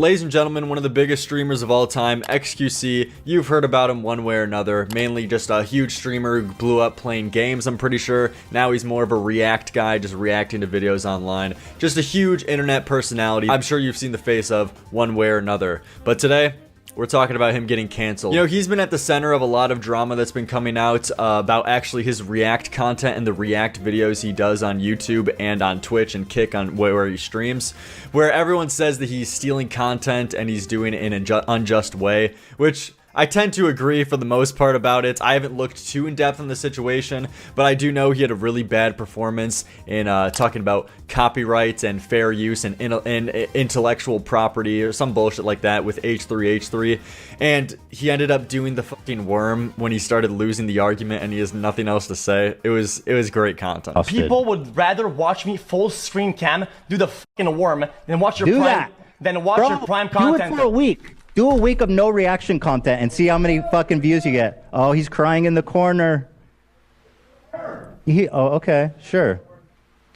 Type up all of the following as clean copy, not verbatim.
Ladies and gentlemen, one of the biggest streamers of all time, XQC. You've heard about him one way or another. Mainly just a huge streamer who blew up playing games, I'm pretty sure. Now he's more of a react guy, just reacting to videos online. Just a huge internet personality I'm sure you've seen the face of one way or another. But today, we're talking about him getting canceled. You know, he's been at the center of a lot of drama that's been coming out about actually his react content and the react videos he does on YouTube and on Twitch and Kick on where he streams, where everyone says that he's stealing content and he's doing it in an unjust way, which I tend to agree for the most part about it. I haven't looked too in depth on the situation, but I do know he had a really bad performance in talking about copyright and fair use and intellectual property or some bullshit like that with H3H3, and he ended up doing the fucking worm when he started losing the argument and he has nothing else to say. It was great content. People would rather watch me full screen cam do the fucking worm than watch your prime content. Do it for a week. Do a week of no reaction content and see how many fucking views you get. Oh, he's crying in the corner. Oh, okay, sure.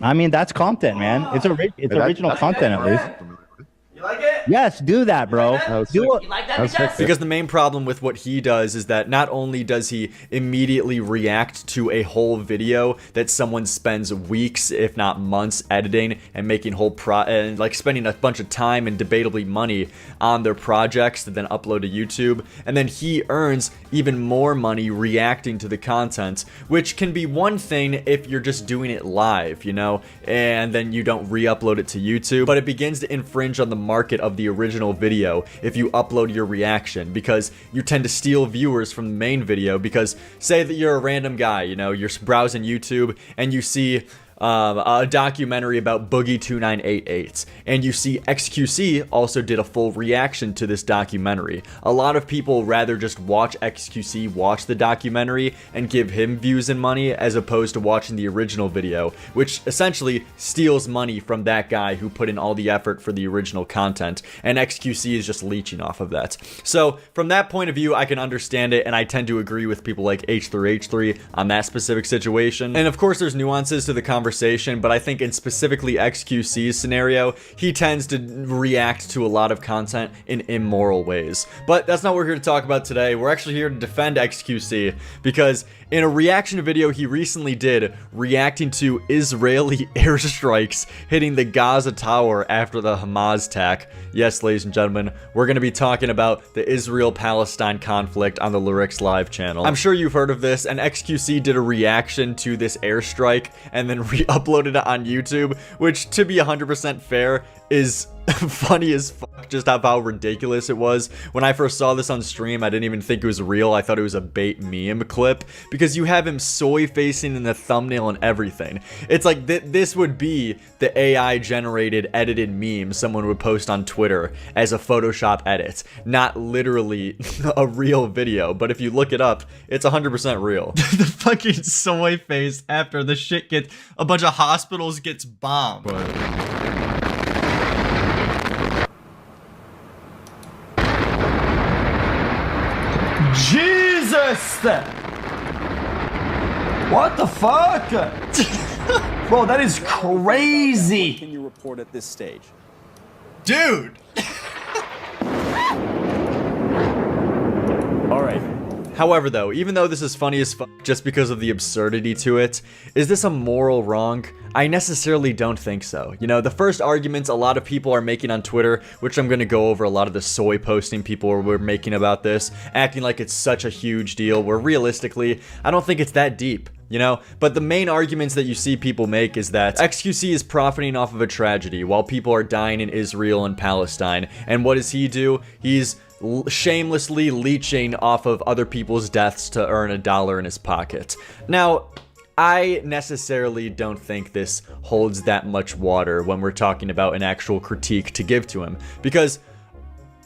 I mean, that's content, man. It's original content, at least. You like it? Yes, do that, bro. You like that? Because the main problem with what he does is that not only does he immediately react to a whole video that someone spends weeks, if not months, editing and making and like spending a bunch of time and debatably money on their projects to then upload to YouTube, and then he earns even more money reacting to the content, which can be one thing if you're just doing it live, you know, and then you don't re-upload it to YouTube, but it begins to infringe on the market of the original video if you upload your reaction, because you tend to steal viewers from the main video. Because say that you're a random guy, you know, you're browsing YouTube and you see a documentary about Boogie 2988, and you see XQC also did a full reaction to this documentary. A lot of people rather just watch XQC watch the documentary and give him views and money as opposed to watching the original video, which essentially steals money from that guy who put in all the effort for the original content, and XQC is just leeching off of that. So from that point of view, I can understand it, and I tend to agree with people like H3H3 on that specific situation. And of course there's nuances to the conversation, but I think in specifically XQC's scenario, he tends to react to a lot of content in immoral ways. But that's not what we're here to talk about today. We're actually here to defend XQC, because in a reaction video he recently did, reacting to Israeli airstrikes hitting the Gaza Tower after the Hamas attack. Yes, ladies and gentlemen, we're going to be talking about the Israel-Palestine conflict on the Lyrics Live channel. I'm sure you've heard of this, and XQC did a reaction to this airstrike and then re-uploaded it on YouTube, which, to be 100% fair, is funny as fuck, just how ridiculous it was. When I first saw this on stream, I didn't even think it was real. I thought it was a bait meme clip, because you have him soy facing in the thumbnail and everything. It's like this would be the AI generated edited meme someone would post on Twitter as a Photoshop edit, not literally a real video. But if you look it up, it's 100% real. The fucking soy face after the shit gets a bunch of hospitals gets bombed. Jesus! What the fuck? Bro, that is crazy. Can you report at this stage? Dude! Alright. However though, even though this is funny as fuck just because of the absurdity to it, is this a moral wrong? I necessarily don't think so. You know, the first arguments a lot of people are making on Twitter, which I'm gonna go over a lot of the soy posting people were making about this, acting like it's such a huge deal, where realistically, I don't think it's that deep. You know, but the main arguments that you see people make is that XQC is profiting off of a tragedy while people are dying in Israel and Palestine. And what does he do? He's shamelessly leeching off of other people's deaths to earn $1 in his pocket. Now, I necessarily don't think this holds that much water when we're talking about an actual critique to give to him, because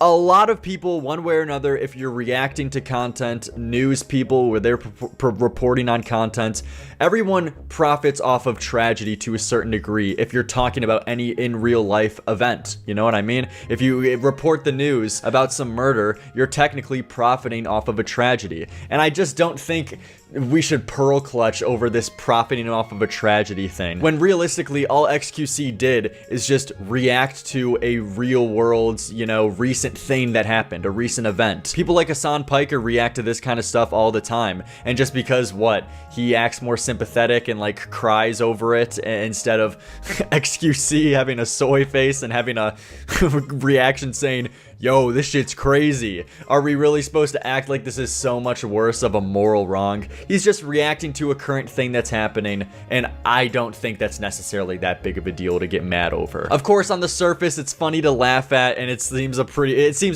a lot of people, one way or another, if you're reacting to content, news people, where they're reporting on content, everyone profits off of tragedy to a certain degree if you're talking about any in real life event. You know what I mean? If you report the news about some murder, you're technically profiting off of a tragedy. And I just don't think we should pearl clutch over this profiting off of a tragedy thing. When realistically, all XQC did is just react to a real world, you know, recent thing that happened, a recent event. People like Hassan Piker react to this kind of stuff all the time. And just because, what, he acts more sympathetic and like cries over it instead of XQC having a soy face and having a reaction saying, yo, this shit's crazy. Are we really supposed to act like this is so much worse of a moral wrong? He's just reacting to a current thing that's happening, and I don't think that's necessarily that big of a deal to get mad over. Of course, on the surface, it's funny to laugh at, and it seems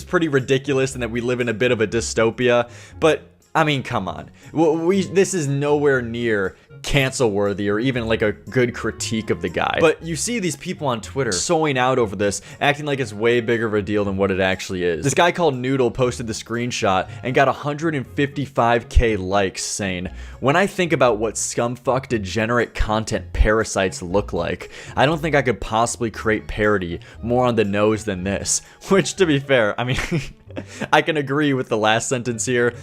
pretty ridiculous and that we live in a bit of a dystopia, but I mean, come on. This is nowhere near cancel worthy or even like a good critique of the guy. But you see these people on Twitter sewing out over this, acting like it's way bigger of a deal than what it actually is. This guy called Noodle posted the screenshot and got 155k likes saying, when I think about what scumfuck degenerate content parasites look like, I don't think I could possibly create parody more on the nose than this. Which, to be fair, I mean, I can agree with the last sentence here.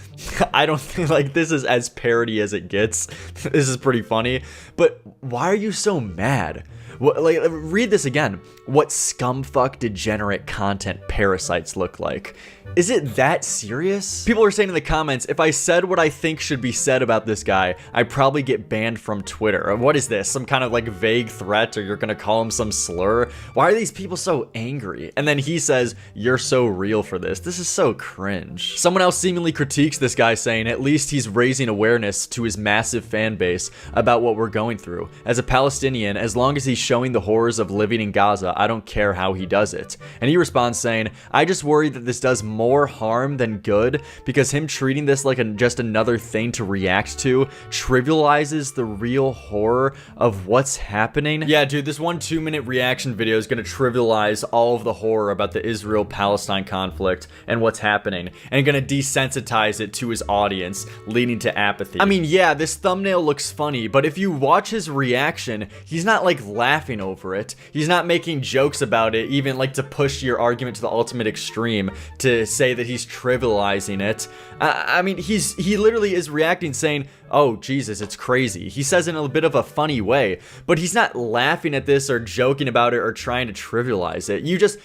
I don't think, like, this is as parody as it gets. This is pretty funny. But why are you so mad? Like, read this again. What scumfuck degenerate content parasites look like. Is it that serious? People are saying in the comments, if I said what I think should be said about this guy, I'd probably get banned from Twitter. What is this? Some kind of like vague threat, or you're gonna call him some slur? Why are these people so angry? And then he says, you're so real for this. This is so cringe. Someone else seemingly critiques this guy, saying at least he's raising awareness to his massive fan base about what we're going through. As a Palestinian, as long as he's showing the horrors of living in Gaza, I don't care how he does it. And he responds saying, I just worry that this does more harm than good, because him treating this like just another thing to react to trivializes the real horror of what's happening. Yeah, dude, this 1 2-minute reaction video is gonna trivialize all of the horror about the Israel-Palestine conflict and what's happening, and gonna desensitize it to his audience, leading to apathy. I mean, yeah, this thumbnail looks funny, but if you watch his reaction, he's not like laughing over it. He's not making jokes about it, even like to push your argument to the ultimate extreme, to say that he's trivializing it. I mean, he literally is reacting saying, oh, Jesus, it's crazy. He says it in a bit of a funny way, but he's not laughing at this or joking about it or trying to trivialize it. You just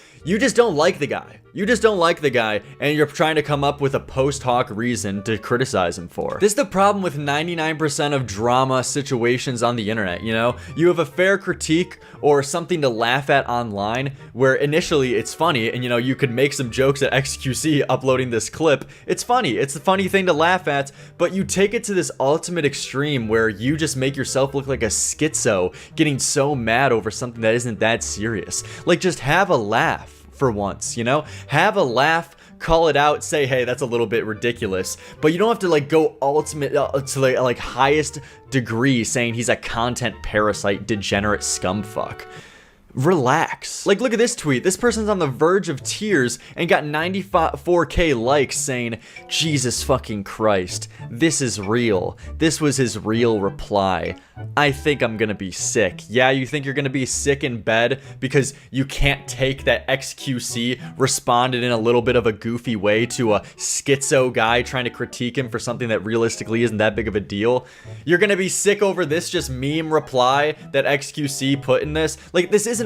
don't like the guy. You just don't like the guy, and you're trying to come up with a post hoc reason to criticize him for. This is the problem with 99% of drama situations on the internet, you know? You have a fair critique or something to laugh at online where initially it's funny, and you know, you could make some jokes at XQC uploading this clip. It's funny. It's a funny thing to laugh at, but you take it to this ultimate extreme where you just make yourself look like a schizo, getting so mad over something that isn't that serious. Like, just have a laugh for once, you know? Have a laugh, call it out, say, hey, that's a little bit ridiculous, but you don't have to like go ultimate to like highest degree saying he's a content parasite, degenerate scumfuck. Relax. Like, look at this tweet. This person's on the verge of tears and got 94k likes saying, Jesus fucking Christ, this is real. This was his real reply. I think I'm gonna be sick. Yeah, you think you're gonna be sick in bed because you can't take that XQC responded in a little bit of a goofy way to a schizo guy trying to critique him for something that realistically isn't that big of a deal? You're gonna be sick over this just meme reply that XQC put in this? Like, this isn't...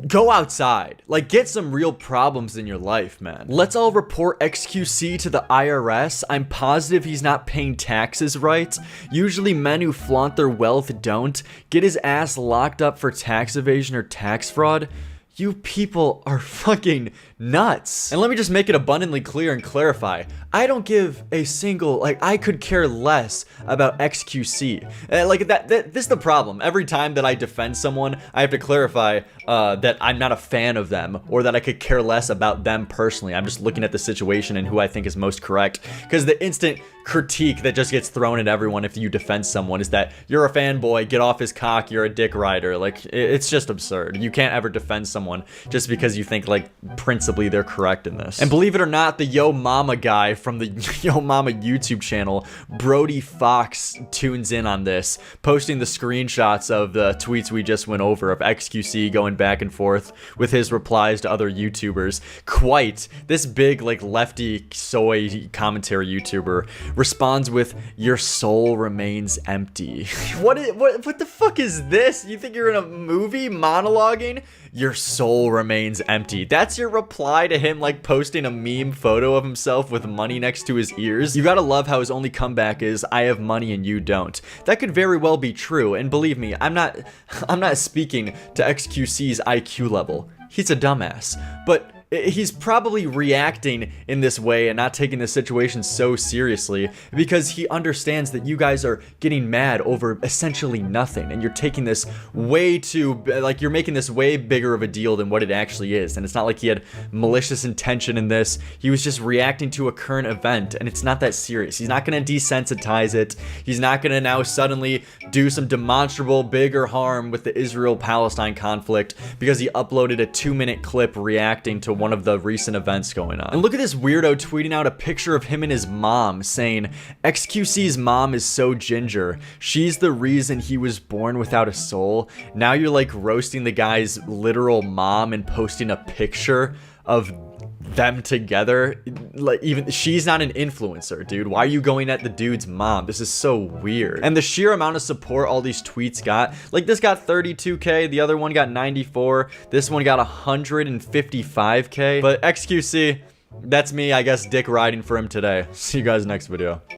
Go outside. Like, get some real problems in your life, man. Let's all report XQC to the IRS. I'm positive he's not paying taxes right. Usually men who flaunt their wealth don't. Get his ass locked up for tax evasion or tax fraud. You people are fucking nuts. And let me just make it abundantly clear and clarify. I don't give a single, like, I could care less about XQC. This is the problem. Every time that I defend someone, I have to clarify that I'm not a fan of them, or that I could care less about them personally. I'm just looking at the situation and who I think is most correct. Because the instant critique that just gets thrown at everyone if you defend someone is that you're a fanboy, get off his cock, you're a dick rider. Like, it's just absurd. You can't ever defend someone just because you think, like, Prince ostensibly they're correct in this. And believe it or not, the Yo Mama guy from the Yo Mama YouTube channel, Brody Fox, tunes in on this, posting the screenshots of the tweets we just went over of XQC going back and forth with his replies to other YouTubers. Quite, this big like lefty soy commentary YouTuber responds with, "Your soul remains empty." What the fuck is this? You think you're in a movie monologuing? Your soul remains empty. That's your reply to him like posting a meme photo of himself with money next to his ears? You gotta love how his only comeback is, "I have money and you don't." That could very well be true, and believe me, I'm not speaking to XQC's IQ level. He's a dumbass. But he's probably reacting in this way and not taking the situation so seriously because he understands that you guys are getting mad over essentially nothing, and you're taking this way too, like, you're making this way bigger of a deal than what it actually is. And it's not like he had malicious intention in this. He was just reacting to a current event, and it's not that serious. He's not going to desensitize it. He's not going to now suddenly do some demonstrable bigger harm with the Israel-Palestine conflict because he uploaded a 2-minute clip reacting to one of the recent events going on. And look at this weirdo tweeting out a picture of him and his mom saying, "XQC's mom is so ginger. She's the reason he was born without a soul." Now you're like roasting the guy's literal mom and posting a picture of them together. Like, even she's not an influencer, dude. Why are you going at the dude's mom? This is so weird. And the sheer amount of support all these tweets got, like, this got 32k, the other one got 94, this one got 155k. But XQC, that's me, I guess, dick riding for him today. See you guys next video.